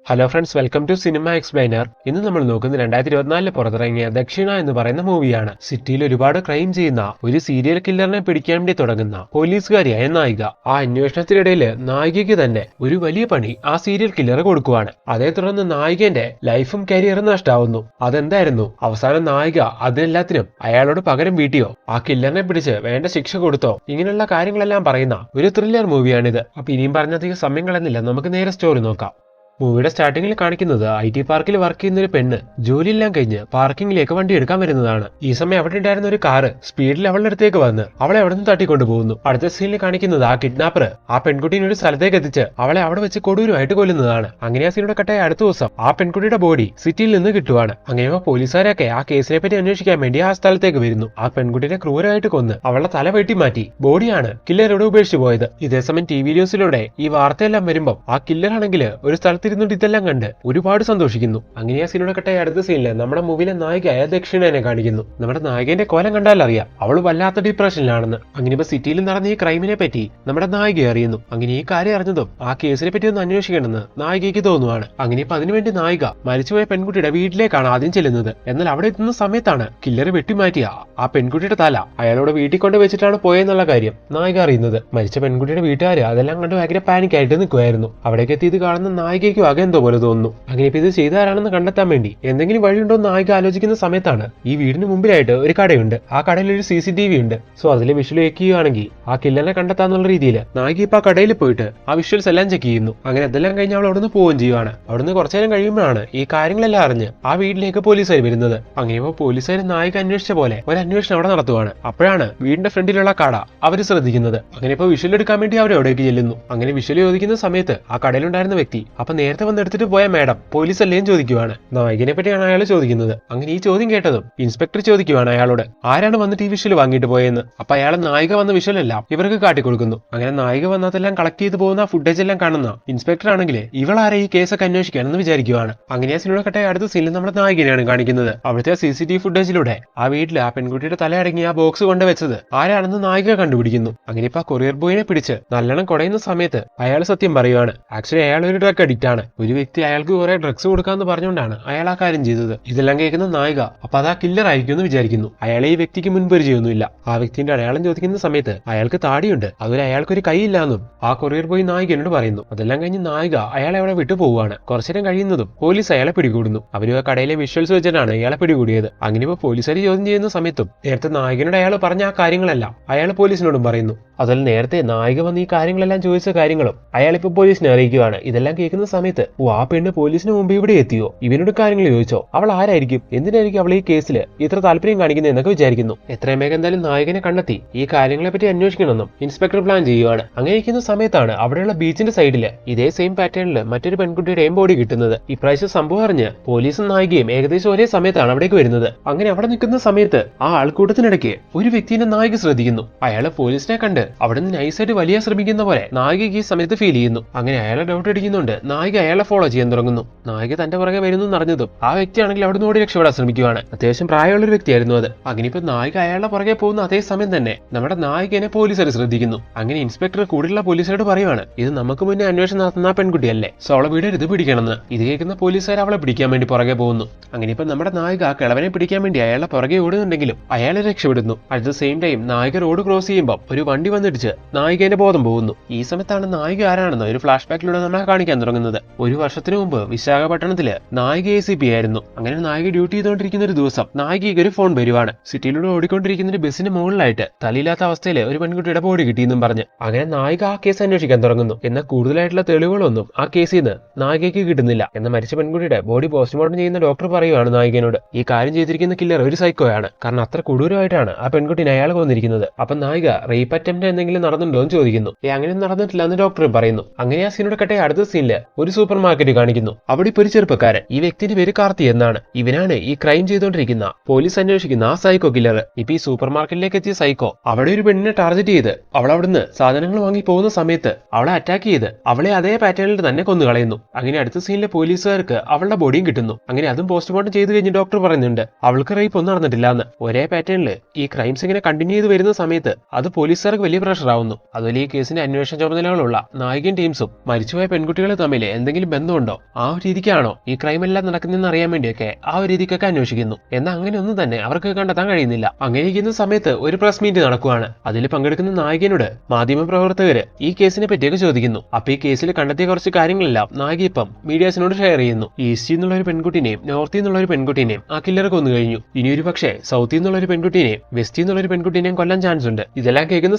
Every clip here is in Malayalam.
Hello friends, welcome to cinema explainer. ഇന്ന് നമ്മൾ നോക്കുന്നത് 2024 പുറത്തിറങ്ങിയ ദക്ഷിണ എന്ന് പറയുന്ന മൂവിയാണ്. സിറ്റിയിൽ ഒരുപാട് ക്രൈം ചെയ്യുന്ന ഒരു സീരിയൽ കില്ലറിനെ പിടിക്കാൻ വേണ്ടി തുടങ്ങുന്ന പോലീസുകാരിയായ നായിക. ആ അന്വേഷണത്തിനിടയിൽ നായികയ്ക്ക് തന്നെ ഒരു വലിയ പണി ആ സീരിയൽ കില്ലർ കൊടുക്കുവാണ്. അതേ തുടർന്ന് നായികന്റെ ലൈഫും കരിയറും നഷ്ടാവുന്നു. അതെന്തായിരുന്നു? അവസാനം നായിക അതിനെല്ലാത്തിനും അയാളോട് പകരം വീട്ടിയോ, ആ കില്ലറിനെ പിടിച്ച് വേണ്ട ശിക്ഷ കൊടുത്തോ, ഇങ്ങനെയുള്ള കാര്യങ്ങളെല്ലാം പറയുന്ന ഒരു ത്രില്ലർ മൂവിയാണിത്. അപ്പൊ ഇനിയും പറഞ്ഞധികം സമയം കളയുന്നില്ല, നമുക്ക് നേരെ സ്റ്റോറി നോക്കാം. മൂവിയുടെ സ്റ്റാർട്ടിംഗിൽ കാണിക്കുന്നത് IT പാർക്കിൽ വർക്ക് ചെയ്യുന്ന ഒരു പെണ്ണ് ജോലിയെല്ലാം കഴിഞ്ഞ് പാർക്കിംഗിലേക്ക് വണ്ടി എടുക്കാൻ വരുന്നതാണ്. ഈ സമയം അവിടെ ഉണ്ടായിരുന്ന ഒരു കാറ് സ്പീഡിൽ അവളുടെ അടുത്തേക്ക് വന്ന് അവളെ അവിടെ നിന്ന് തട്ടിക്കൊണ്ടു പോകുന്നു. അടുത്ത സീനിൽ കാണിക്കുന്നത് ആ കിഡ്നാപ്പർ ആ പെൺകുട്ടീനെ ഒരു സ്ഥലത്തേക്ക് എത്തിച്ച് അവളെ അവിടെ വെച്ച് കൊടൂരമായിട്ട് കൊല്ലുന്നതാണ്. അങ്ങനെ ആ സീനോടെ കട്ടായ അടുത്ത ദിവസം ആ പെൺകുട്ടിയുടെ ബോഡി സിറ്റിയിൽ നിന്ന് കിട്ടുവാണ്. അങ്ങനെ പോലീസുകാരൊക്കെ ആ കേസിനെ പറ്റി അന്വേഷിക്കാൻ വേണ്ടി ആ സ്ഥലത്തേക്ക് വരുന്നു. ആ പെൺകുട്ടിയെ ക്രൂരമായിട്ട് കൊന്ന് അവളുടെ തല വെട്ടി മാറ്റി ബോഡിയാണ് കില്ലറോട് ഉപേക്ഷിച്ചു പോയത്. ഇതേസമയം TV ന്യൂസിലൂടെ ഈ വാർത്തയെല്ലാം വരുമ്പോൾ ആ കില്ലർ ആണെങ്കിൽ ഒരു സ്ഥലത്ത് ഇതെല്ലാം കണ്ട് ഒരുപാട് സന്തോഷിക്കുന്നു. അങ്ങനെ ആ സീനോടെ കട്ടായ അടുത്ത സീനില് നമ്മുടെ മൂവിയിലെ നായികയായ ദക്ഷിണനെ കാണിക്കുന്നു. നമ്മുടെ നായികന്റെ കോലം കണ്ടാൽ അറിയാം അവൾ വല്ലാത്ത ഡിപ്രഷനിലാണെന്ന്. അങ്ങനെ ഇപ്പൊ സിറ്റിയിൽ നടന്ന ഈ ക്രൈമിനെ പറ്റി നമ്മുടെ നായിക അറിയുന്നു. അങ്ങനെ ഈ കാര്യം അറിഞ്ഞതും ആ കേസിനെ പറ്റി ഒന്ന് അന്വേഷിക്കണമെന്ന് നായികയ്ക്ക് തോന്നുവാണ്. അങ്ങനെ ഇപ്പൊ അതിനുവേണ്ടി നായിക മരിച്ചുപോയ പെൺകുട്ടിയുടെ വീട്ടിലേക്കാണ് ആദ്യം ചെല്ലുന്നത്. എന്നാൽ അവിടെ എത്തുന്ന സമയത്താണ് കില്ലർ വെട്ടിമാറ്റിയ ആ പെൺകുട്ടിയുടെ തല അയാളോട് വീട്ടിൽ കൊണ്ട് വെച്ചിട്ടാണ് പോയെന്നുള്ള കാര്യം നായിക അറിയുന്നത്. മരിച്ച പെൺകുട്ടിയുടെ വീട്ടുകാര് അതെല്ലാം കണ്ട് ഭയങ്കര പാനിക്കായിട്ട് നിൽക്കുമായിരുന്നു. അവിടേക്ക് എത്തിയത് കാണുന്ന നായികയ്ക്ക് എന്തോ പോലെ തോന്നുന്നു. അങ്ങനെ ഇപ്പൊ ഇത് ചെയ്താരാണെന്ന് കണ്ടെത്താൻ വേണ്ടി എന്തെങ്കിലും വഴിയുണ്ടോ എന്ന് നായിക ആലോചിക്കുന്ന സമയത്താണ് ഈ വീടിന് മുമ്പിലായിട്ട് ഒരു കടയുണ്ട്. ആ കടയിൽ ഒരു CCTV ഉണ്ട്. സോ അതിലെ വിഷ്വൽ വെക്കുകയാണെങ്കിൽ ആ കില്ലറിനെ കണ്ടെത്താന്നുള്ള രീതിയിൽ നായിക ഇപ്പൊ ആ കടയിൽ പോയിട്ട് ആ വിഷ്വൽസ് എല്ലാം ചെക്ക് ചെയ്യുന്നു. അങ്ങനെ അതെല്ലാം കഴിഞ്ഞ് അവൾ അവിടുന്ന് പോവുകയും ചെയ്യുവാണ്. അവിടുന്ന് കുറച്ചു നേരം കഴിയുമ്പോഴാണ് ഈ കാര്യങ്ങളെല്ലാം അറിഞ്ഞ് ആ വീട്ടിലേക്ക് പോലീസുകാർ വരുന്നത്. അങ്ങനെ ഇപ്പൊ പോലീസുകാർ നായിക അന്വേഷിച്ച പോലെ ഒരു അന്വേഷണം അവിടെ നടത്തുവാണ്. അപ്പോഴാണ് വീടിന്റെ ഫ്രണ്ടിലുള്ള കട അവർ ശ്രദ്ധിക്കുന്നത്. അങ്ങനെ ഇപ്പൊ വിഷ്വൽ എടുക്കാൻ വേണ്ടി അവർ അവിടേക്ക് ചെല്ലുന്നു. അങ്ങനെ വിഷ്വൽ ചോദിക്കുന്ന സമയത്ത് ആ കടയിലുണ്ടായിരുന്ന വ്യക്തി അപ്പൊ നേരത്തെ വന്ന് എടുത്തിട്ട് പോയ മാഡം പോലീസ് അല്ലേയും ചോദിക്കുവാണ്. നായികനെ പറ്റിയാണ് അയാൾ ചോദിക്കുന്നത്. അങ്ങനെ ഈ ചോദ്യം കേട്ടതും ഇൻസ്പെക്ടർ ചോദിക്കുവാണ് അയാളോട് ആരാണ് വന്നിട്ട് ഈ വിഷ്വൽ വാങ്ങിയിട്ട് പോയെന്ന്. അപ്പൊ അയാൾ നായിക വന്ന വിഷ്വലെല്ലാം ഇവർക്ക് കാട്ടിക്കൊടുക്കുന്നു. അങ്ങനെ നായിക വന്നതെല്ലാം കളക്ട് ചെയ്ത് പോകുന്ന ഫുട്ടേജ് എല്ലാം കാണുന്ന ഇൻസ്പെക്ടർ ആണെങ്കിൽ ഇവളാരെ ഈ കേസൊക്കെ അന്വേഷിക്കാനെന്ന് വിചാരിക്കുവാണ്. അങ്ങനെ ആ സീനിലൂടെ കട്ടായ അടുത്ത സീനിൽ നമ്മുടെ നായികനെയാണ് കാണിക്കുന്നത്. അവിടുത്തെ CCTV ഫുട്ടേജിലൂടെ ആ വീട്ടിൽ ആ പെൺകുട്ടിയുടെ തല അടങ്ങി ആ ബോക്സ് കൊണ്ടുവച്ചത് ആരാണെന്ന് നായിക കണ്ടുപിടിക്കുന്നു. അങ്ങനെ ഇപ്പൊ ആ കൊറിയർ ബോയിനെ പിടിച്ച് നല്ലോണം കുടയുന്ന സമയത്ത് അയാൾ സത്യം പറയുവാണ്. ആക്ച്വലി അയാൾ ഒരു ഡ്രഗ് അഡിക്റ്റ് ആണ്. ഒരു വ്യക്തി അയാൾക്ക് കുറെ ഡ്രഗ്സ് കൊടുക്കാന്ന് പറഞ്ഞുകൊണ്ടാണ് അയാൾ ആ കാര്യം ചെയ്തത്. ഇതെല്ലാം കേൾക്കുന്ന നായിക അപ്പൊ അത് ആ കില്ലർ ആയിരിക്കും എന്ന് വിചാരിക്കുന്നു. അയാളെ ഈ വ്യക്തിക്ക് മുൻപരിചയമൊന്നുമില്ല. ആ വ്യക്തിന്റെ അടയാളം ചോദിക്കുന്ന സമയത്ത് അയാൾക്ക് താടിയുണ്ട്, അതുപോലെ അയാൾക്കൊരു കൈയില്ലാന്നും ആ കൊറിയർ ബോയ് നായികനോട് പറയുന്നു. അതെല്ലാം കഴിഞ്ഞ് നായിക അയാളെ അവിടെ വിട്ടു പോവുകയാണ്. കുറച്ചേരം കഴിയുന്നതും പോലീസ് അയാളെ പിടികൂടുന്നു. അവരും ആ കടയിലെ വിഷ്വൽസ് വെച്ചിട്ടാണ് അയാളെ പിടികൂടിയത്. അങ്ങനെ ഇപ്പൊ പോലീസുകാർ ചോദ്യം ചെയ്യുന്ന സമയത്തും നേരത്തെ നായകനോട് അയാൾ പറഞ്ഞ ആ കാര്യങ്ങളെല്ലാം അയാൾ പോലീസിനോടും പറയുന്നു. അതുപോലെ നേരത്തെ നായിക വന്ന് ഈ കാര്യങ്ങളെല്ലാം ചോദിച്ച കാര്യങ്ങളും അയാളിപ്പോ പോലീസിനെ അറിയിക്കുകയാണ്. ഇതെല്ലാം കേൾക്കുന്ന സമയത്ത് ആ പെണ്ണ് പോലീസിന് മുമ്പ് ഇവിടെ എത്തിയോ, ഇവനോട് കാര്യങ്ങൾ ചോദിച്ചോ, അവൾ ആരായിരിക്കും, എന്തിനായിരിക്കും അവൾ ഈ കേസിൽ ഇത്ര താല്പര്യം കാണിക്കുന്നത് എന്നൊക്കെ വിചാരിക്കുന്നു. എത്രയും വേഗം എന്തായാലും നായകനെ കണ്ടെത്തി ഈ കാര്യങ്ങളെ പറ്റി അന്വേഷിക്കണമെന്നും ഇൻസ്പെക്ടർ പ്ലാൻ ചെയ്യുകയാണ്. അങ്ങനെ ഇരിക്കുന്ന സമയത്താണ് അവിടെയുള്ള ബീച്ചിന്റെ സൈഡില് ഇതേ സെയിം പാറ്റേണിൽ മറ്റൊരു പെൺകുട്ടിയുടെയും ബോഡി കിട്ടുന്നത്. ഇപ്രാവശ്യം സംഭവം അറിഞ്ഞ് പോലീസും നായികയും ഏകദേശം ഒരേ സമയത്താണ് അവിടേക്ക് വരുന്നത്. അങ്ങനെ അവിടെ നിൽക്കുന്ന സമയത്ത് ആ ആൾക്കൂട്ടത്തിനിടയ്ക്ക് ഒരു വ്യക്തിനെ നായിക ശ്രദ്ധിക്കുന്നു. അയാള് പോലീസിനെ കണ്ട് അവിടെ നിന്ന് നൈസായിട്ട് വലിയ ശ്രമിക്കുന്ന പോലെ നായികയ്ക്ക് ഈ സമയത്ത് ഫീൽ ചെയ്യുന്നു. അങ്ങനെ അയാളെ ഡൗട്ട് അടിക്കുന്നുണ്ട്. നായിക അയാളെ ഫോളോ ചെയ്യാൻ തുടങ്ങുന്നു. നായിക തന്റെ പുറകെ വരുന്നു അറിഞ്ഞതും ആ വ്യക്തിയാണെങ്കിൽ അവിടെ നിന്ന് ഓടി രക്ഷപ്പെടാൻ ശ്രമിക്കുകയാണ്. അത്യാവശ്യം പ്രായമുള്ള ഒരു വ്യക്തിയായിരുന്നു അത്. അങ്ങനെ ഇപ്പൊ നായിക അയാളുടെ പുറകെ പോകുന്ന അതേ സമയം തന്നെ നമ്മുടെ നായികനെ പോലീസുകാർ ശ്രദ്ധിക്കുന്നു. അങ്ങനെ ഇൻസ്പെക്ടർ കൂടുതലുള്ള പോലീസുകാരോട് പറയുവാണ്, ഇത് നമുക്ക് മുന്നേ അന്വേഷണം നടത്തുന്ന പെൺകുട്ടിയല്ലേ, സോ അവളെ വീടരുത് പിടിക്കണമെന്ന്. ഇത് കേൾക്കുന്ന പോലീസുകാർ അവളെ പിടിക്കാൻ വേണ്ടി പുറകെ പോകുന്നു. അങ്ങനെ ഇപ്പൊ നമ്മുടെ നായിക ആ കിളവനെ പിടിക്കാൻ വേണ്ടി അയാളുടെ പുറകെ ഓടുന്നുണ്ടെങ്കിലും അയാളെ രക്ഷപ്പെടുന്നു. അറ്റ് ദ സെയിം ടൈം നായിക റോഡ് ക്രോസ് ചെയ്യുമ്പോൾ ഒരു വണ്ടി വന്നിടിച്ച് നായികന്റെ ബോധം പോകുന്നു. ഈ സമയത്താണ് നായിക ആരാണെന്ന് ഒരു ഫ്ലാഷ് ബാക്കിലൂടെ നമ്മളെ കാണിക്കാൻ തുടങ്ങുന്നത്. ഒരു വർഷത്തിന് മുമ്പ് വിശാഖപട്ടണത്തില് നായിക ACP ആയിരുന്നു. അങ്ങനെ നായിക ഡ്യൂട്ടി ചെയ്തുകൊണ്ടിരിക്കുന്ന ഒരു ദിവസം നായികയ്ക്ക് ഒരു ഫോൺ വരുവാണ്. സിറ്റിയിലൂടെ ഓടിക്കൊണ്ടിരിക്കുന്ന ഒരു ബസ്സിന് മുകളിലായിട്ട് തലയില്ലാത്ത അവസ്ഥയിൽ ഒരു പെൺകുട്ടിയുടെ ബോഡി കിട്ടിയെന്നും പറഞ്ഞ്. അങ്ങനെ നായിക ആ കേസ് അന്വേഷിക്കാൻ തുടങ്ങുന്നു. എന്നാൽ കൂടുതലായിട്ടുള്ള തെളിവുകളൊന്നും ആ കേസിൽ നിന്ന് നായികയ്ക്ക് കിട്ടുന്നില്ല. എന്നാൽ മരിച്ച പെൺകുട്ടിയുടെ ബോഡി പോസ്റ്റ്മോർട്ടം ചെയ്യുന്ന ഡോക്ടർ പറയുവാണ് നായികനോട്, ഈ കാര്യം ചെയ്തിരിക്കുന്ന കില്ലർ ഒരു സൈക്കോയാണ്. കാരണം അത്ര കൊടൂരമായിട്ടാണ് ആ പെൺകുട്ടിനെ അയാൾ കൊന്നിരിക്കുന്നത്. അപ്പൊ നായിക റേപ്പ് അറ്റംപ്റ്റ് എന്തെങ്കിലും നടന്നിട്ടുണ്ടോ എന്ന് ചോദിക്കുന്നു. അങ്ങനെ നടന്നിട്ടില്ല എന്ന് ഡോക്ടർ പറയുന്നു. അങ്ങനെ ആ സീനോട് കട്ടെ അടുത്ത സീനില് ഒരു സൂപ്പർ മാർക്കറ്റ് കാണിക്കുന്നു. അവിടെ ഇപ്പൊ ഒരു ചെറുപ്പക്കാരൻ, ഈ വ്യക്തിന്റെ പേര് കാർത്തി എന്നാണ്. ഇവനാണ് ഈ ക്രൈം ചെയ്തുകൊണ്ടിരിക്കുന്ന പോലീസ് അന്വേഷിക്കുന്ന ആ സൈക്കോ കില്ലർ. ഇപ്പൊ ഈ സൂപ്പർ മാർക്കറ്റിലേക്ക് എത്തിയ സൈക്കോ അവിടെ ഒരു പെണ്ണിനെ ടാർഗറ്റ് ചെയ്ത് അവൾ അവിടുന്ന് സാധനങ്ങൾ വാങ്ങി പോകുന്ന സമയത്ത് അവളെ അറ്റാക്ക് ചെയ്ത് അവളെ അതേ പാറ്റേണിൽ തന്നെ കൊന്നു കളയുന്നു. അങ്ങനെ അടുത്ത സീനിലെ പോലീസുകാർക്ക് അവളുടെ ബോഡിയും കിട്ടുന്നു. അങ്ങനെ അതും പോസ്റ്റ്മോർട്ടം ചെയ്ത് കഴിഞ്ഞ് ഡോക്ടർ പറയുന്നുണ്ട് അവൾക്ക് റേപ്പ് ഒന്നും നടന്നിട്ടില്ല എന്ന്. ഒരേ പാറ്റേണിൽ ഈ ക്രൈംസ് ഇങ്ങനെ കണ്ടിന്യൂ ചെയ്ത് വരുന്ന സമയത്ത് അത് പോലീസുകാർക്ക് വലിയ പ്രഷർ ആവുന്നു. അതുപോലെ ഈ കേസിന്റെ അന്വേഷണ ചുമതലകളുള്ള നായികൻ ടീംസും മരിച്ചുപോയ പെൺകുട്ടികൾ തമ്മിൽ എന്തെങ്കിലും ബന്ധമുണ്ടോ, ആ ഒരു രീതിക്കാണോ ഈ ക്രൈം എല്ലാം നടക്കുന്നതെന്ന് അറിയാൻ വേണ്ടിയൊക്കെ ആ ഒരു രീതിക്കൊക്കെ അന്വേഷിക്കുന്നു. എന്നാൽ അങ്ങനെയൊന്നും തന്നെ അവർക്ക് കണ്ടെത്താൻ കഴിയുന്നില്ല. അങ്ങനെ ഇരിക്കുന്ന സമയത്ത് ഒരു പ്രസ് മീറ്റ് നടക്കുവാണ്. അതിൽ പങ്കെടുക്കുന്ന നായികനോട് മാധ്യമപ്രവർത്തകര് ഈ കേസിനെ പറ്റിയൊക്കെ ചോദിക്കുന്നു. അപ്പൊ ഈ കേസിൽ കണ്ടെത്തിയ കുറച്ച് കാര്യങ്ങളെല്ലാം നായിക ഇപ്പം മീഡിയാസിനോട് ഷെയർ ചെയ്യുന്നു. ഈസ്റ്റിൽ നിന്നുള്ള ഒരു പെൺകുട്ടിനെയും നോർത്തിൽ നിന്നുള്ള ഒരു പെൺകുട്ടിനെയും ആ കില്ലർ കൊന്നു കഴിഞ്ഞു. ഇനി ഒരു പക്ഷേ സൗത്തിൽ നിന്നുള്ള ഒരു പെൺകുട്ടിനെയും വെസ്റ്റിൽ നിന്നുള്ള ഒരു പെൺകുട്ടിനെയും കൊല്ലാൻ ചാൻസ് ഉണ്ട്. ഇതെല്ലാം കേൾക്കുന്ന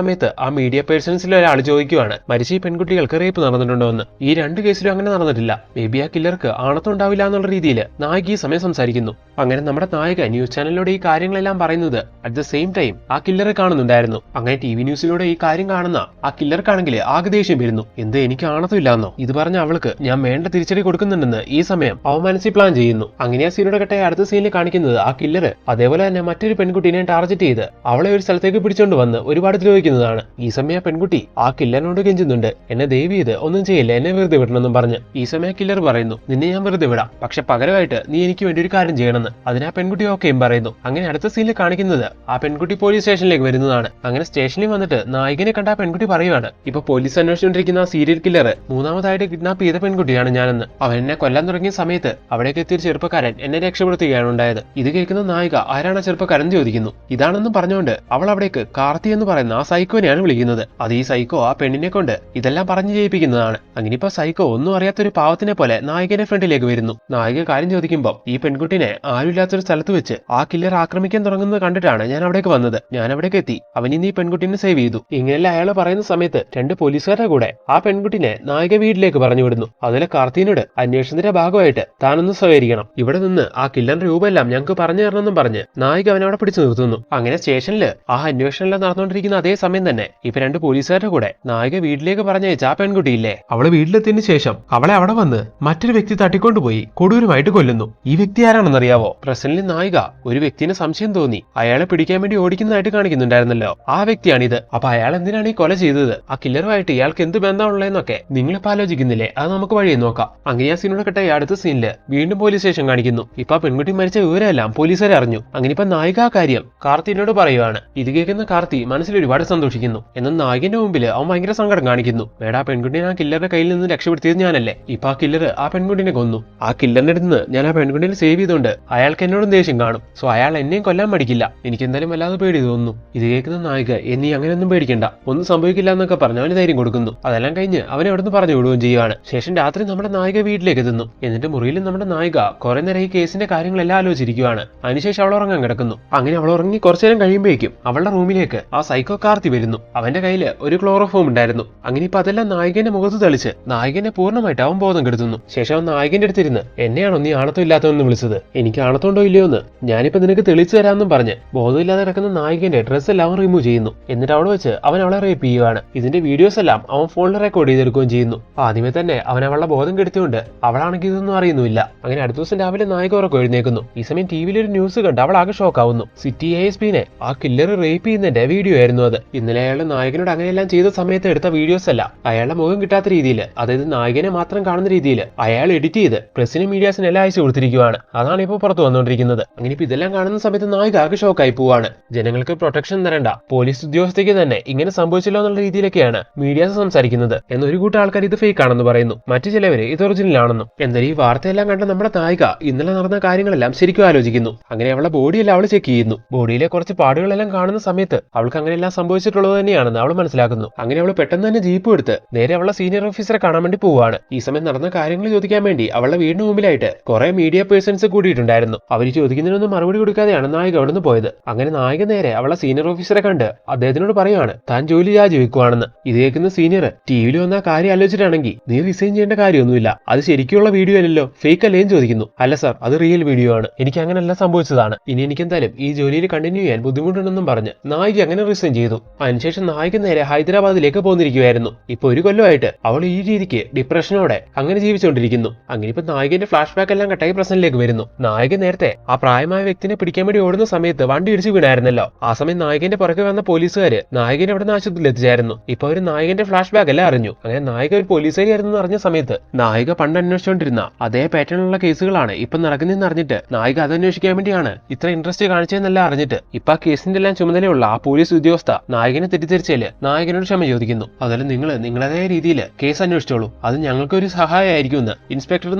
സമയത്ത് ആ മീഡിയ പേഴ്സൺസിൽ ഒരാൾ ചോദിക്കുവാണ്, മരിച്ച ഈ പെൺകുട്ടികൾക്ക് റേപ്പ് നടന്നിട്ടുണ്ടോ എന്ന്. ഈ രണ്ട് കേസിലും അങ്ങനെ നടന്നിട്ടില്ല. മേ ബി ആ കില്ലർക്ക് ആണത്തുണ്ടാവില്ല എന്നുള്ള രീതിയിൽ നായിക ഈ സമയം സംസാരിക്കുന്നു. അങ്ങനെ നമ്മുടെ നായിക ന്യൂസ് ചാനലിലൂടെ ഈ കാര്യങ്ങളെല്ലാം പറയുന്നത് അറ്റ് ദ സെയിം ടൈം ആ കില്ലറെ കാണുന്നുണ്ടായിരുന്നു. അങ്ങനെ ടി വി ന്യൂസിലൂടെ ഈ കാര്യം കാണുന്ന ആ കില്ലർക്കാണെങ്കിൽ ആകെ ദേഷ്യം വരുന്നു. എന്ത്, എനിക്ക് ആണത്തില്ലാന്നോ? ഇത് പറഞ്ഞ അവൾക്ക് ഞാൻ വേണ്ട തിരിച്ചടി കൊടുക്കുന്നുണ്ടെന്ന് ഈ സമയം അവൻ മനസ്സിൽ പ്ലാൻ ചെയ്യുന്നു. അങ്ങനെ ആ സീനോടെ കട്ടെ അടുത്ത സീനിൽ കാണിക്കുന്നത് ആ കില്ലർ അതേപോലെ തന്നെ മറ്റൊരു പെൺകുട്ടിനെ ടാർഗറ്റ് ചെയ്ത് അവളെ ഒരു സ്ഥലത്തേക്ക് പിടിച്ചോണ്ട് വന്ന് ഒരുപാട് ദ്രോഹിക്കുന്നതാണ്. ഈ സമയം ആ പെൺകുട്ടി ആ കില്ലറിനോട് കെഞ്ചുന്നുണ്ട്, എന്നെ ദയവ് ചെയ്ത് ഒന്നും ചെയ്യില്ല, എന്നെ വെറുതെ വിടണമെന്നും പറഞ്ഞ്. ഈ സമയം കില്ലർ പറയുന്നു, നിന്നെ ഞാൻ വെറുതെ വിടാം, പക്ഷെ പകരമായിട്ട് നീ എനിക്ക് വേണ്ടി ഒരു കാര്യം ചെയ്യണമെന്ന്. അതിന് ആ പെൺകുട്ടി ഓക്കെയും പറയുന്നു. അങ്ങനെ അടുത്ത സീനിൽ കാണിക്കുന്നത് ആ പെൺകുട്ടി പോലീസ് സ്റ്റേഷനിലേക്ക് വരുന്നതാണ്. അങ്ങനെ സ്റ്റേഷനിൽ വന്നിട്ട് നായികനെ കണ്ട ആ പെൺകുട്ടി പറയുവാണ്, ഇപ്പൊ പോലീസ് അന്വേഷിച്ചുകൊണ്ടിരിക്കുന്ന ആ സീരിയൽ കില്ലർ മൂന്നാമതായിട്ട് കിഡ്നാപ്പ് ചെയ്ത പെൺകുട്ടിയാണ് ഞാനെന്ന്. അവൻ എന്നെ കൊല്ലാൻ തുടങ്ങിയ സമയത്ത് അവിടേക്ക് എത്തിയ ചെറുപ്പക്കാരൻ എന്നെ രക്ഷപ്പെടുത്തുകയാണ് ഉണ്ടായത്. ഇത് കേൾക്കുന്ന നായിക ആരാണ് ചെറുപ്പക്കാരൻ ചോദിക്കുന്നു. ഇതാണെന്നും പറഞ്ഞുകൊണ്ട് അവൾ അവിടേക്ക് കാർത്തി എന്ന് പറയുന്ന ആ സൈക്കോനെയാണ് വിളിക്കുന്നത്. അത് ഈ സൈക്കോ ആ പെണ്ണിനെ കൊണ്ട് ഇതെല്ലാം പറഞ്ഞു ചെയ്യിപ്പിക്കുന്നതാണ്. അങ്ങനെ ഇപ്പൊ സൈക്കോ ഒന്നും അറിയാത്തൊരു പാവത്തിനെ പോലെ നായികന്റെ ഫ്രണ്ടിലേക്ക് വരുന്നു. നായിക കാര്യം ചോദിക്കുമ്പോൾ ഈ പെൺകുട്ടിനെ ആരുമില്ലാത്തൊരു സ്ഥലത്ത് വെച്ച് ആ കില്ലർ ആക്രമിക്കാൻ തുടങ്ങുന്നത് കണ്ടിട്ടാണ് ഞാൻ അവിടേക്ക് വന്നത്. ഞാൻ അവിടേക്ക് എത്തി, അവൻ ഇന്ന് ഈ പെൺകുട്ടിനെ സേവ് ചെയ്തു. ഇങ്ങനെയല്ല അയാൾ പറയുന്ന സമയത്ത് രണ്ട് പോലീസുകാരുടെ കൂടെ ആ പെൺകുട്ടിനെ നായിക വീട്ടിലേക്ക് പറഞ്ഞു വിടുന്നു. അതിലെ കാർത്തിനോട് അന്വേഷണത്തിന്റെ ഭാഗമായിട്ട് താനൊന്ന് സഹകരിക്കണം, ഇവിടെ നിന്ന് ആ കില്ലറിന്റെ രൂപമെല്ലാം ഞങ്ങൾക്ക് പറഞ്ഞു തരണമെന്നും പറഞ്ഞ് നായിക അവനവിടെ പിടിച്ചു നിർത്തുന്നു. അങ്ങനെ സ്റ്റേഷനിൽ ആ അന്വേഷണമെല്ലാം നടന്നുകൊണ്ടിരിക്കുന്ന അതേ സമയം തന്നെ ഇപ്പൊ രണ്ട് പോലീസുകാരുടെ കൂടെ നായിക വീട്ടിലേക്ക് പറഞ്ഞയച്ച ആ പെൺകുട്ടിയില്ലേ, അവളെ വീട്ടിലെത്തിയതിനു ശേഷം അവളെ അവിടെ വന്ന് മറ്റൊരു വ്യക്തി തട്ടിക്കൊണ്ടുപോയി കൊടൂരമായിട്ട് കൊല്ലുന്നു. ഈ വ്യക്തി ആരാണെന്നറിയാവോ? പ്രസന്റിൽ നായിക ഒരു വ്യക്തിനെ സംശയം തോന്നി അയാളെ പിടിക്കാൻ വേണ്ടി ഓടിക്കുന്നതായിട്ട് കാണിക്കുന്നുണ്ടായിരുന്നല്ലോ, ആ വ്യക്തിയാണിത്. അപ്പൊ അയാൾ എന്തിനാണ് ഈ കൊല ചെയ്തത്? ആ കില്ലറുമായിട്ട് ഇയാൾക്ക് എന്ത് ബന്ധമുള്ളതെന്നൊക്കെ നിങ്ങളിപ്പോ ആലോചിക്കുന്നില്ലേ? അത് നമുക്ക് വഴിയെ നോക്കാം. അങ്ങനെ ആ സീനോട് കെട്ട അടുത്ത സീനില് വീണ്ടും പോലീസ് സ്റ്റേഷൻ കാണിക്കുന്നു. ഇപ്പൊ ആ പെൺകുട്ടി മരിച്ച വിവരമെല്ലാം പോലീസുകാരെ അറിഞ്ഞു. അങ്ങനെ ഇപ്പൊ നായിക ആ കാര്യം കാർത്തിനോട് പറയുവാണ്. ഇത് കേൾക്കുന്ന കാർത്തി മനസ്സിൽ ഒരുപാട് സന്തോഷിക്കുന്നു. എന്നാൽ നായികന്റെ മുമ്പിൽ അവൻ ഭയങ്കര സങ്കടം കാണിക്കുന്നു. വേടാ, പെൺകുട്ടിനെ ആ കില്ലറുടെ കയ്യിൽ നിന്ന് രക്ഷപ്പെടുത്തിയത് ഞാനല്ലേ? ഇപ്പൊ ആ കില്ലർ ആ പെൺകുട്ടിനെ കൊന്നു. ആ കില്ലറിന്റെ അടുത്ത് ഞാൻ ആ പെൺകുട്ടിനെ സേവ് ചെയ്തുകൊണ്ട് അയാൾക്ക് എന്നോടും ദേഷ്യം കാണും. സോ അയാൾ എന്നെയും കൊല്ലാൻ മടിക്കില്ല. എനിക്ക് എന്തായാലും വല്ലാതെ പേടി തോന്നുന്നു. ഇത് കേൾക്കുന്ന നായിക, എന്നീ അങ്ങനെയൊന്നും പേടിക്കണ്ട, ഒന്നും സംഭവിക്കില്ല എന്നൊക്കെ പറഞ്ഞ് അവന് ധൈര്യം കൊടുക്കുന്നു. അതെല്ലാം കഴിഞ്ഞ് അവനെ അവിടുന്ന് പറഞ്ഞു വിടുകയും ചെയ്യുവാണ്. ശേഷം രാത്രി നമ്മുടെ നായിക വീട്ടിലേക്ക് എത്തുന്നു. എന്നിട്ട് മുറിയിൽ നമ്മുടെ നായിക കുറെ നേരം ഈ കേസിന്റെ കാര്യങ്ങളെല്ലാം ആലോചിച്ചിരിക്കുകയാണ്. അതിനുശേഷം അവൾ ഉറങ്ങാൻ കിടക്കുന്നു. അങ്ങനെ അവൾ ഉറങ്ങി കുറച്ചു നേരം കഴിയുമ്പോഴേക്കും അവളുടെ റൂമിലേക്ക് ആ സൈക്കോ കാർത്തി വരുന്നു. അവന്റെ കയ്യിൽ ഒരു ക്ലോറോഫോം ഉണ്ടായിരുന്നു. അങ്ങനെ ഇപ്പൊ അതെല്ലാം നായികന്റെ മുഖത്ത് തെളിച്ച് നായികനെ പൂർണ്ണമായിട്ട് അവൻ ബോധം കെടുത്തുന്നു. ശേഷം അവൻ നായികന്റെ അടുത്തിരുന്ന്, എന്നെയാണോ നീ ആണത്തം ഇല്ലാത്തതെന്ന് വിളിച്ചത്? എനിക്ക് ആണത്തമുണ്ടോ ഇല്ലയോ എന്ന് ഞാനിപ്പോ നിനക്ക് തെളിച്ചു തരാമെന്നും പറഞ്ഞ് ബോധമില്ലാതെ കിടക്കുന്ന നായികന്റെ ഡ്രസ് എല്ലാം അവൻ റിമൂവ് ചെയ്യുന്നു. എന്നിട്ട് അവിടെ വെച്ച് അവൻ അവളെ റേപ്പ് ചെയ്യുകയാണ്. ഇതിന്റെ വീഡിയോസ് എല്ലാം അവൻ ഫോണിൽ റെക്കോർഡ് ചെയ്തെടുക്കുകയും ചെയ്യുന്നു. ആദ്യമേ തന്നെ അവൻ അവളുടെ ബോധം കെടുത്തിയോണ്ട് അവളാണെങ്കിൽ ഇതൊന്നും അറിയുന്നില്ല. അങ്ങനെ അടുത്ത ദിവസം രാവിലെ നായിക ഉറക്കം എഴുന്നേക്കുന്നു. ഈ സമയം ടിവിയിൽ ഒരു ന്യൂസ് കണ്ട് അവൾ ആകെ ഷോക്ക് ആവുന്നു. സിറ്റി ASPനെ ആ കില്ലർ റേപ്പ് ചെയ്യുന്നതിന്റെ വീഡിയോ ആയിരുന്നു അത്. ഇന്നലെ അയാളുടെ നായകനോട് അങ്ങനെയെല്ലാം ചെയ്ത സമയത്ത് എടുത്ത വീഡിയോസ് അല്ല, അയാളുടെ മുഖം കിട്ടാത്ത രീതിയിൽ, അതായത് നായകനെ മാത്രം കാണുന്ന രീതിയിൽ അയാൾ എഡിറ്റ് ചെയ്ത് പ്രസിനും മീഡിയാസിന് എല്ലാം അയച്ചു കൊടുത്തിരിക്കുകയാണ്. അതാണ് ഇപ്പോൾ പുറത്തു വന്നുകൊണ്ടിരിക്കുന്നത്. അങ്ങനെ ഇപ്പൊ ഇതെല്ലാം കാണുന്ന സമയത്ത് നായിക ആകെ ഷോക്കായി പോവാണ്. ജനങ്ങൾക്ക് പ്രൊട്ടക്ഷൻ തരേണ്ട പോലീസ് ഉദ്യോഗസ്ഥയ്ക്ക് തന്നെ ഇങ്ങനെ സംഭവിച്ചല്ലോ എന്നുള്ള രീതിയിലൊക്കെയാണ് മീഡിയാസ് സംസാരിക്കുന്നത്. എന്നൊരു കൂട്ടം ആൾക്കാർ ഇത് ഫേക്ക് ആണെന്ന് പറയുന്നു. മറ്റു ചിലവര് ഇത് ഒറിജിനൽ ആണെന്നും. എന്നാൽ ഈ വാർത്തയെല്ലാം കണ്ട നമ്മുടെ നായിക ഇന്നലെ നടന്ന കാര്യങ്ങളെല്ലാം ശരിക്കും ആലോചിക്കുന്നു. അങ്ങനെ അവളുടെ ബോഡിയെല്ലാം അവൾ ചെക്ക് ചെയ്യുന്നു. ബോഡിയിലെ കുറച്ച് പാടുകളെല്ലാം കാണുന്ന സമയത്ത് അവൾക്ക് അങ്ങനെയെല്ലാം സംഭവിച്ചിട്ടുള്ളത് തന്നെയാണെന്ന് അവൾ മനസ്സിലാക്കുന്നു. അങ്ങനെ അവൾ പെട്ടെന്ന് തന്നെ ജീപ്പ് എടുത്ത് നേരെ അവളുടെ സീനിയർ ഓഫീസറെ കാണാൻ വേണ്ടി പോവുകയാണ്. ഈ സമയം നടന്ന കാര്യങ്ങൾ ചോദിക്കാൻ വേണ്ടി അവളുടെ വീടിന് മുമ്പിലായിട്ട് കുറെ മീഡിയ പേഴ്സൺസ് കൂടിയിട്ടുണ്ടായിരുന്നു. അവർ ചോദിക്കുന്നതിനൊന്നും മറുപടി കൊടുക്കാതെയാണ് നായിക അവിടുന്ന് പോയത്. അങ്ങനെ നായിക നേരെ അവളുടെ സീനിയർ ഓഫീസറെ കണ്ട് അദ്ദേഹത്തിനോട് പറയുകയാണ് താൻ ജോലി രാജിവെക്കുവാണെന്ന്. ഇത് കേൾക്കുന്ന സീനിയർ, ടിവിയിൽ വന്ന കാര്യം ആലോചിച്ചിട്ടാണെങ്കിൽ നീ റിസൈൻ ചെയ്യേണ്ട കാര്യമൊന്നുമില്ല, അത് ശരിക്കുള്ള വീഡിയോ അല്ലല്ലോ, ഫേക്ക് അല്ലേന്ന് ചോദിക്കുന്നു. അല്ല സാർ, അത് റിയൽ വീഡിയോ ആണ്, എനിക്ക് അങ്ങനെയല്ല സംഭവിച്ചതാണ്, ഇനി എനിക്ക് എന്തായാലും ഈ ജോലിയിൽ കണ്ടിന്യൂ ചെയ്യാൻ ബുദ്ധിമുട്ടുണ്ടെന്നും പറഞ്ഞ് നായിക അങ്ങനെ റിസൈൻ ചെയ്തു. അതിനുശേഷം നായിക നേരെ ഹൈദരാബാദിലേക്ക് പോന്നിരിക്കുകയായിരുന്നു. ഇപ്പൊ ഒരു കൊല്ലമായിട്ട് അവൾ ഈ രീതിക്ക് ഡിപ്രഷനോടെ അങ്ങനെ ജീവിച്ചുകൊണ്ടിരിക്കുന്നു. അങ്ങനെ ഇപ്പൊ നായികന്റെ ഫ്ലാഷ് ബാക്ക് എല്ലാം കട്ടായി പ്രസന്റിലേക്ക് വരുന്നു. നായിക നേരത്തെ ആ പ്രായമായ വ്യക്തിനെ പിടിക്കാൻ വേണ്ടി ഓടുന്ന സമയത്ത് വണ്ടി ഇടിച്ചു വീണായിരുന്നല്ലോ. ആ സമയം നായികന്റെ പുറകെ വന്ന പോലീസുകാര് നായകനെ അവിടെ നിന്ന് ആശുപത്രിയിൽ എത്തിച്ചായിരുന്നു. ഇപ്പൊ ഒരു നായകന്റെ ഫ്ലാഷ് ബാക്ക് എല്ലാം അറിഞ്ഞു. അങ്ങനെ നായിക ഒരു പോലീസുകാരിയായിരുന്നു അറിഞ്ഞ സമയത്ത് നായിക പണ്ട് അന്വേഷിച്ചുകൊണ്ടിരുന്ന അതേ പാറ്റേണിലുള്ള കേസുകളാണ് ഇപ്പൊ നടക്കുന്നതെന്ന് അറിഞ്ഞിട്ട് നായിക അത് അന്വേഷിക്കാൻ വേണ്ടിയാണ് ഇത്ര ഇൻട്രസ്റ്റ് കാണിച്ചതെന്നല്ല അറിഞ്ഞിട്ട് ഇപ്പൊ ആ കേസിന്റെ എല്ലാം ചുമതലയുള്ള ആ പോലീസ് ഉദ്യോഗസ്ഥ നായകനെ തെറ്റിദ്ധരിച്ചാല് നായകനോട് ക്ഷമ ചോദിക്കുന്നു. അതുപോലെ നിങ്ങൾ നിങ്ങളതായ രീതിയിൽ കേസ് അന്വേഷിച്ചോളൂ, അത് ഞങ്ങൾക്കൊരു സഹായമായിരിക്കുമെന്ന് ഇൻസ്പെക്ടർ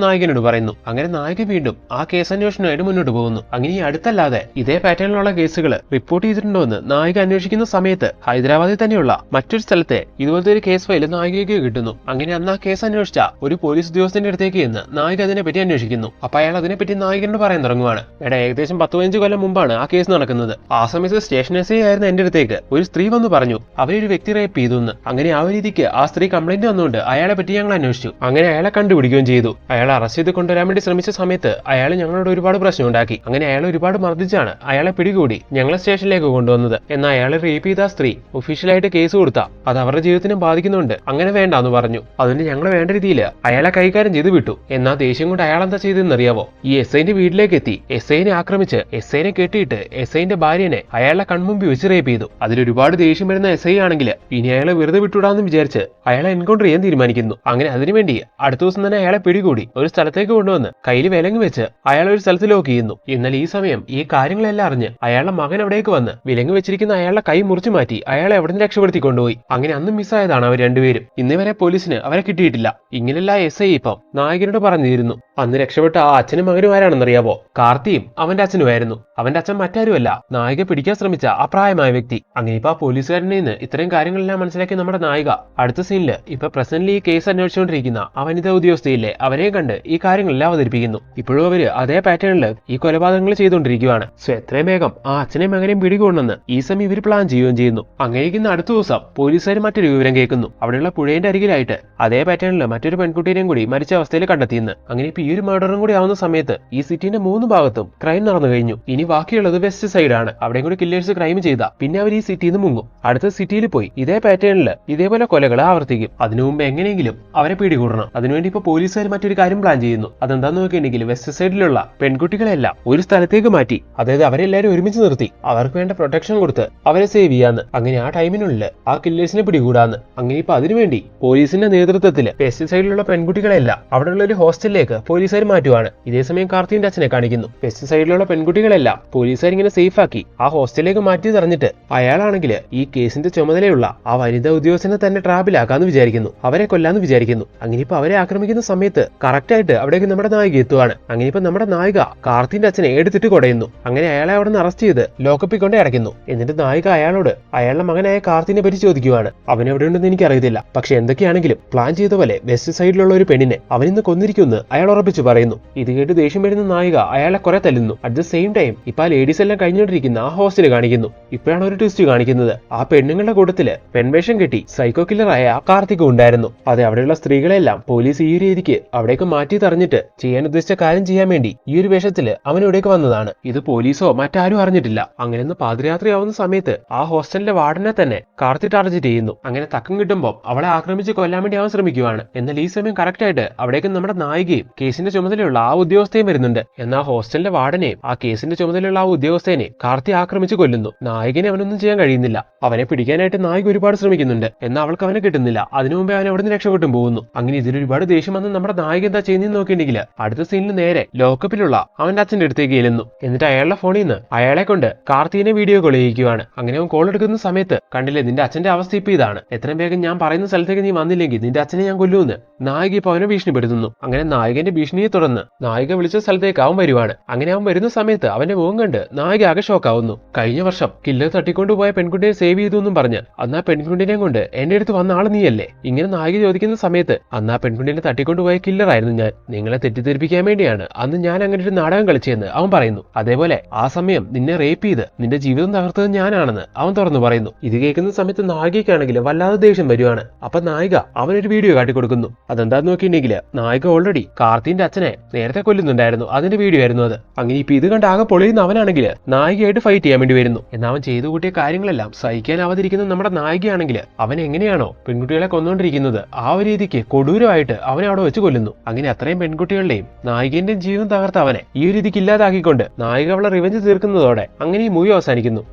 നായകനോട് പറയുന്നു. അങ്ങനെ നായകൻ വീണ്ടും ആ കേസ് അന്വേഷണമായിട്ട് മുന്നോട്ട് പോകുന്നു. അങ്ങനെ ഈ അടുത്തല്ലാതെ ഇതേ പാറ്റേണിലുള്ള കേസുകൾ റിപ്പോർട്ട് ചെയ്തിട്ടുണ്ടോ എന്ന് നായിക അന്വേഷിക്കുന്ന സമയത്ത് ഹൈദരാബാദിൽ തന്നെയുള്ള മറ്റൊരു സ്ഥലത്തെ ഇതുപോലത്തെ ഒരു കേസ് ഫയൽ നായികയ്ക്ക് കിട്ടുന്നു. അങ്ങനെ അന്ന് ആ കേസ് അന്വേഷിച്ച ഒരു പോലീസ് ഉദ്യോഗസ്ഥന്റെ അടുത്തേക്ക് എന്ന് നായിക അതിനെപ്പറ്റി അന്വേഷിക്കുന്നു. അപ്പൊ അയാൾ അതിനെപ്പറ്റി നായകനോട് പറയാൻ തുടങ്ങുവാണ്. ഏകദേശം 10-15 കൊല്ലം മുമ്പാണ് ആ കേസ് നടക്കുന്നത്. ആ സമയത്ത് സ്റ്റേഷൻ എസ് ഐ ആയിരുന്ന എന്റെ അടുത്തേക്ക് ഒരു സ്ത്രീ വന്നു പറഞ്ഞു അവരൊരു വ്യക്തി റേപ്പ് ചെയ്തു എന്ന്. അങ്ങനെ ആ രീതിക്ക് ആ സ്ത്രീ കംപ്ലൈന്റ് വന്നുകൊണ്ട് അയാളെ പറ്റി ഞങ്ങൾ അന്വേഷിച്ചു. അങ്ങനെ അയാളെ കണ്ടുപിടിക്കുകയും ചെയ്തു. അയാളെ അറസ്റ്റ് ചെയ്ത് കൊണ്ടുവരാൻ വേണ്ടി ശ്രമിച്ച സമയത്ത് അയാൾ ഞങ്ങളോട് ഒരുപാട് പ്രശ്നം ഉണ്ടാക്കി. അങ്ങനെ അയാൾ ഒരുപാട് മർദ്ദിച്ചാണ് അയാളെ പിടികൂടി ഞങ്ങളെ സ്റ്റേഷനിലേക്ക് കൊണ്ടുവന്നത്. എന്നാൽ അയാളെ റേപ്പ് ചെയ്ത സ്ത്രീ ഒഫീഷ്യലായിട്ട് കേസ് കൊടുത്ത അത് അവരുടെ ജീവിതത്തിനും ബാധിക്കുന്നുണ്ട്, അങ്ങനെ വേണ്ടാന്ന് പറഞ്ഞു. അതുകൊണ്ട് ഞങ്ങൾ വേണ്ട രീതിയിൽ അയാളെ കൈകാര്യം ചെയ്ത് വിട്ടു. എന്നാൽ ദേഷ്യം കൊണ്ട് അയാൾ എന്താ ചെയ്തെന്നറിയാവോ? ഈ എസ് ഐന്റെ വീട്ടിലേക്ക് എത്തി എസ് ഐനെ ആക്രമിച്ച് എസ് ഐനെ കെട്ടിയിട്ട് എസ് ഐന്റെ ഭാര്യനെ അയാളെ കൺമുമ്പിൽ വെച്ച് റേപ്പ് ചെയ്തു. അതിലൊരുപാട് ദേഷ്യം വരുന്ന എസ് ഐ ആണെങ്കിൽ ഇനി അയാളെ വെറുതെ വിട്ടുവിടാന്ന് വിചാരിച്ച് അയാളെ എൻകൗണ്ടർ ചെയ്യാൻ തീരുമാനിക്കുന്നു. അങ്ങനെ അതിനുവേണ്ടി അടുത്ത ദിവസം തന്നെ അയാളെ പിടികൂടി ഒരു സ്ഥലത്തേക്ക് കൊണ്ടുവന്ന് കയ്യിൽ വിലങ്ങ് വെച്ച് അയാളെ ഒരു സ്ഥലത്ത് ലോക്ക് ചെയ്യുന്നു. എന്നാൽ ഈ സമയം ഈ കാര്യങ്ങളെല്ലാം അറിഞ്ഞ് അയാളുടെ മകൻ അവിടേക്ക് വന്ന് വിലങ്ങ് വെച്ചിരിക്കുന്ന അയാളുടെ കൈ മുറിച്ചു മാറ്റി അയാളെ അവിടെ നിന്ന് രക്ഷപ്പെടുത്തി കൊണ്ടുപോയി. അങ്ങനെ അന്ന് മിസ്സായതാണ് അവർ രണ്ടുപേരും. ഇന്നേ വരെ പോലീസിന് അവരെ കിട്ടിയിട്ടില്ല. ഇങ്ങനെയുള്ള എസ് ഐ ഇപ്പം നായകനോട് പറഞ്ഞിരുന്നു. അന്ന് രക്ഷപ്പെട്ട ആ അച്ഛനും മകനും ആരാണെന്നറിയാവോ? കാർത്തിയും അവന്റെ അച്ഛനുമായിരുന്നു. അവന്റെ അച്ഛൻ മറ്റാരുമല്ല, നായിക പിടിക്കാൻ ശ്രമിച്ച അപ്രായമായ വ്യക്തി. അങ്ങനെ ഇപ്പൊ ആ പോലീസുകാരനിൽ നിന്ന് ഇത്രയും കാര്യങ്ങളെല്ലാം മനസ്സിലാക്കി നമ്മുടെ നായിക അടുത്ത സീനില് ഇപ്പൊ പ്രസന്റ്ലി ഈ കേസ് അന്വേഷിച്ചുകൊണ്ടിരിക്കുന്ന ആ വനിതാ ഉദ്യോഗസ്ഥയില്ലേ അവരെ കണ്ട് ഈ കാര്യങ്ങളെല്ലാം അവതരിപ്പിക്കുന്നു. ഇപ്പോഴും അവര് അതേ പാറ്റേണില് ഈ കൊലപാതകങ്ങൾ ചെയ്തുകൊണ്ടിരിക്കുകയാണ്. സോ എത്രയും വേഗം ആ അച്ഛനെയും മകനെയും പിടികൂടണമെന്ന് ഈ സമയം ഇവർ പ്ലാൻ ചെയ്യുകയും ചെയ്യുന്നു. അങ്ങനെയിരിക്കുന്ന അടുത്ത ദിവസം പോലീസുകാർ മറ്റൊരു വിവരം കേൾക്കുന്നു. അവിടെയുള്ള പുഴയുടെ അരികിലായിട്ട് അതേ പാറ്റേണിൽ മറ്റൊരു പെൺകുട്ടിയെയും കൂടി മരിച്ച അവസ്ഥയിൽ കണ്ടെത്തിയെന്ന്. അങ്ങനെ ഇപ്പൊ ഈ ഒരു മർഡറും കൂടി ആവുന്ന സമയത്ത് ഈ സിറ്റിന്റെ 3 ഭാഗത്തും ക്രൈം നടന്നു കഴിഞ്ഞു. ഇനി ബാക്കിയുള്ളത് വെസ്റ്റ് സൈഡ് ആണ്. അവിടെയും കൂടി കില്ലേഴ്സ് ക്രൈം ചെയ്ത പിന്നെ അവർ ഈ സിറ്റിയിൽ നിന്ന് മുങ്ങും. അടുത്ത സിറ്റിയിൽ പോയി ഇതേ പാറ്റേണിൽ ഇതേപോലെ കൊലകൾ ആവർത്തിക്കും. അതിനു മുമ്പ് എങ്ങനെയെങ്കിലും അവരെ പിടികൂടണം. അതിനുവേണ്ടി ഇപ്പൊ പോലീസുകാർ മറ്റൊരു കാര്യം പ്ലാൻ ചെയ്യുന്നു. അതെന്താന്ന് നോക്കിയിട്ടുണ്ടെങ്കിൽ വെസ്റ്റ് സൈഡിലുള്ള പെൺകുട്ടികളെല്ലാം ഒരു സ്ഥലത്തേക്ക് മാറ്റി, അതായത് അവരെല്ലാരും ഒരുമിച്ച് നിർത്തി അവർക്ക് വേണ്ട പ്രൊട്ടക്ഷൻ കൊടുത്ത് അവരെ സേവ് ചെയ്യാന്ന്. അങ്ങനെ ആ ടൈമിനുള്ളിൽ ആ കില്ലേഴ്സിനെ പിടികൂടാന്ന്. അങ്ങനെ ഇപ്പൊ അതിനുവേണ്ടി പോലീസിന്റെ നേതൃത്വത്തിൽ വെസ്റ്റ് സൈഡിലുള്ള പെൺകുട്ടികളെല്ലാം അവിടെയുള്ള ഒരു ഹോസ്റ്റലിലേക്ക് പോലീസുകാർ മാറ്റുവാണ്. ഇതേസമയം കാർത്തിയുടെ അച്ഛനെ കാണിക്കുന്നു. വെസ്റ്റ് സൈഡിലുള്ള പെൺകുട്ടികളെല്ലാം പോലീസുകാർ ഇങ്ങനെ സേഫ് ആക്കി ആ ഹോസ്റ്റലിലേക്ക് മാറ്റി തറഞ്ഞിട്ട് അയാളാണെങ്കിൽ ഈ കേസിന്റെ ചുമതലയുള്ള ആ വനിതാ ഉദ്യോഗസ്ഥനെ തന്നെ ട്രാപ്പിലാക്കാന്ന് വിചാരിക്കുന്നു. അവരെ കൊല്ലാന്ന് വിചാരിക്കുന്നു. അങ്ങനെ ഇപ്പൊ അവരെ ആക്രമിക്കുന്ന സമയത്ത് കറക്റ്റ് ആയിട്ട് അവിടേക്ക് നമ്മുടെ നായിക എത്തുവാണ്. അങ്ങനെ ഇപ്പൊ നമ്മുടെ നായിക കാർത്തിന്റെ അച്ഛനെ എടുത്തിട്ട് കൊടയുന്നു. അങ്ങനെ അയാളെ അവിടെ നിന്ന് അറസ്റ്റ് ചെയ്ത് ലോക്കപ്പിൽ കൊണ്ട് അടയ്ക്കുന്നു. എന്നിട്ട് നായിക അയാളോട് അയാളുടെ മകനായ കാർത്തിനെ പറ്റി ചോദിക്കുവാണ്. അവൻ എവിടെയുണ്ടെന്ന് എനിക്കറിയത്തില്ല, പക്ഷെ എന്തൊക്കെയാണെങ്കിലും പ്ലാൻ ചെയ്ത പോലെ വെസ്റ്റ് സൈഡിലുള്ള ഒരു പെണ്ണിനെ അവനിന്ന് കൊന്നിരിക്കുമെന്ന് അയാൾ ഉറപ്പിച്ചു പറയുന്നു. ഇത് കേട്ട് ദേഷ്യം വരുന്ന നായിക അയാളെ കുറെ തല്ലുന്നു. അറ്റ് ദ സെയിം ടൈം ഇപ്പൊ ആ ലേഡീസ് എല്ലാം കഴിഞ്ഞുകൊണ്ടിരിക്കുന്ന ആ ഹോസ്റ്റൽ കാണിക്കുന്നു. ഇപ്പോഴാണ് ഒരു ട്വിസ്റ്റ് കാണിക്കുന്നത്. ആ പെണ്ണുങ്ങളുടെ കൂട്ടത്തില് പെൺവേഷം കെട്ടി സൈക്കോ കില്ലറായ ആ കാർത്തിക് ഉണ്ടായിരുന്നു. അതെ, അവിടെയുള്ള സ്ത്രീകളെല്ലാം പോലീസ് ഈ രീതിക്ക് അവിടേക്ക് മാറ്റി തറഞ്ഞിട്ട് ചെയ്യാൻ ഉദ്ദേശിച്ച കാര്യം ചെയ്യാൻ വേണ്ടി ഈ ഒരു വേഷത്തില് അവൻ ഇവിടേക്ക് വന്നതാണ്. ഇത് പോലീസോ മറ്റാരും അറിഞ്ഞിട്ടില്ല. അങ്ങനെ പാതിരാത്രി ആവുന്ന സമയത്ത് ആ ഹോസ്റ്റലിന്റെ വാർഡനെ തന്നെ കാർത്തി ടാർഗറ്റ് ചെയ്യുന്നു. അങ്ങനെ തക്കം കിട്ടുമ്പോൾ അവളെ ആക്രമിച്ച് കൊല്ലാൻ വേണ്ടി അവൻ ശ്രമിക്കുവാണ്. എന്നാൽ ഈ സമയം കറക്റ്റ് ആയിട്ട് അവിടേക്ക് നമ്മുടെ നായികയും കേസിന്റെ ചുമതലയുള്ള ആ ഉദ്യോഗസ്ഥയും വരുന്നുണ്ട്. എന്നാൽ ഹോസ്റ്റലിന്റെ വാർഡനെയും ആ കേസിന്റെ ചുമതലയുള്ള ആ ഉദ്യോഗസ്ഥനെ കാർത്തി ആക്രമിച്ച് കൊല്ലുന്നു. നായകനെ അവനൊന്നും ചെയ്യാൻ കഴിയുന്നില്ല. അവനെ പിടിക്കാനായിട്ട് നായിക ഒരുപാട് ശ്രമിക്കുന്നുണ്ട്. എന്നാൽ അവൾക്ക് അവനെ കിട്ടുന്നില്ല. അതിനു മുമ്പേ അവൻ അവിടെ നിന്ന് രക്ഷപ്പെട്ടും പോകുന്നു. അങ്ങനെ ഇതിലൊരുപാട് ദേഷ്യം വന്ന് നമ്മുടെ നായിക എന്താ ചെയ്യുന്നതെന്ന് നോക്കിയിട്ടുണ്ടെങ്കിൽ അടുത്ത സീനിൽ നേരെ ലോക്കപ്പിലുള്ള അവന്റെ അച്ഛന്റെ അടുത്തേക്ക് ചെല്ലുന്നു. എന്നിട്ട് അയാളുടെ ഫോണിൽ നിന്ന് അയാളെ കൊണ്ട് കാർത്തിനെ വീഡിയോ കോൾ ചെയ്യിക്കുവാണ്. അങ്ങനെ അവൻ കോൾ എടുക്കുന്ന സമയത്ത് കണ്ടില്ലേ, നിന്റെ അച്ഛന്റെ അവസ്ഥ ഇപ്പൊ ഇതാണ്. എത്രയും വേഗം ഞാൻ പറയുന്ന സ്ഥലത്തേക്ക് നീ വന്നില്ലെങ്കിൽ നിന്റെ അച്ഛനെ ഞാൻ കൊല്ലുമെന്ന് നായിക ഇപ്പൊ അവനെ ഭീഷണിപ്പെടുത്തുന്നു. അങ്ങനെ നായകന്റെ ഭീഷണിയെ തുടർന്ന് നായിക വിളിച്ച സ്ഥലത്തേക്ക് അവൻ വരുവാണ്. അങ്ങനെ അവൻ വരുന്ന സമയത്ത് അവന്റെ മുഖം കണ്ട് നായിക ആകെ ഷോക്കാവുന്നു. കഴിഞ്ഞ വർഷം കില്ലർ തട്ടിക്കൊണ്ടുപോയ പെൺകുട്ടിയെ സേവ് ചെയ്തു എന്നും പറഞ്ഞ് അന്ന് ആ പെൺകുട്ടിനെയും കൊണ്ട് എന്റെ അടുത്ത് വന്ന ആള് നീയല്ലേ? ഇങ്ങനെ നായിക ചോദിക്കുന്ന സമയത്ത് അന്ന് ആ പെൺകുട്ടിനെ തട്ടിക്കൊണ്ടുപോയ കില്ലറായിരുന്നു ഞാൻ. നിങ്ങളെ തെറ്റിദ്ധരിപ്പിക്കാൻ വേണ്ടിയാണ് അന്ന് ഞാൻ അങ്ങനെ ഒരു നാടകം കളിച്ചതെന്ന് അവൻ പറയുന്നു. അതേപോലെ ആ സമയം നിന്നെ റേപ്പ് ചെയ്ത് നിന്റെ ജീവിതം തകർത്തത് ഞാനാണെന്ന് അവൻ തുറന്നു പറയുന്നു. ഇത് കേൾക്കുന്ന സമയത്ത് നായികയ്ക്കാണെങ്കിൽ വല്ലാതെ ദേഷ്യം വരുവാണ്. അപ്പൊ നായിക അവനൊരു വീഡിയോ കാട്ടിക്കൊടുക്കുന്നു. അതെന്താന്ന് നോക്കിയിട്ടുണ്ടെങ്കിൽ നായിക ഓൾറെഡി കാർത്തിന്റെ അച്ഛനെ നേരത്തെ കൊല്ലുന്നുണ്ടായിരുന്നു. അതിന്റെ വീഡിയോ ആയിരുന്നു അത്. അങ്ങനെ ഇപ്പൊ ഇത് കണ്ട് ആകെ പൊളിയുന്ന അവനാണെങ്കിൽ നായികയായിട്ട് ഫൈറ്റ് ചെയ്യാൻ വേണ്ടി വരുന്നു. എന്നാൽ അവൻ ചെയ്തു കൂട്ടിയ കാര്യങ്ങളെല്ലാം സഹിക്കാനാവാതിരിക്കുന്ന നമ്മുടെ നായികയാണെങ്കിൽ അവൻ എങ്ങനെയാണോ പെൺകുട്ടികളെ കൊന്നുകൊണ്ടിരിക്കുന്നത് ആ ഒരു രീതിക്ക് കൊടൂരമായിട്ട് അവനെ അവിടെ വെച്ച് കൊല്ലുന്നു. അങ്ങനെ അത്രയും പെൺകുട്ടികളുടെയും നായികന്റെയും ജീവൻ തകർത്ത അവനെ ഈ ഒരു രീതിക്ക് ഇല്ലാതാക്കിക്കൊണ്ട് നായിക അവളെ റിവെഞ്ച് തീർക്കുന്നതോടെ അങ്ങനെ ഈ മൂവി അവസാനിക്കുന്നു.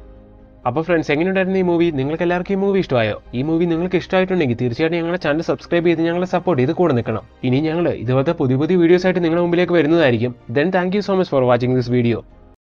അപ്പോൾ ഫ്രണ്ട്സ്, എങ്ങനെയുണ്ടായിരുന്നു ഈ മൂവി? നിങ്ങൾക്ക് എല്ലാവർക്കും ഈ മൂവി ഇഷ്ടമായോ? ഈ മൂവി നിങ്ങൾക്ക് ഇഷ്ടമായിട്ടുണ്ടെങ്കിൽ തീർച്ചയായിട്ടും ഞങ്ങളുടെ ചാനൽ സബ്സ്ക്രൈബ് ചെയ്ത് ഞങ്ങളെ സപ്പോർട്ട് ചെയ്ത് കൂടെ നിൽക്കണം. ഇനി ഞങ്ങൾ ഇതുപോലത്തെ പുതിയ വീഡിയോസ് ആയിട്ട് നിങ്ങളുടെ മുമ്പിലേക്ക് വരുന്നതായിരിക്കും. Then thank you so much for watching this video.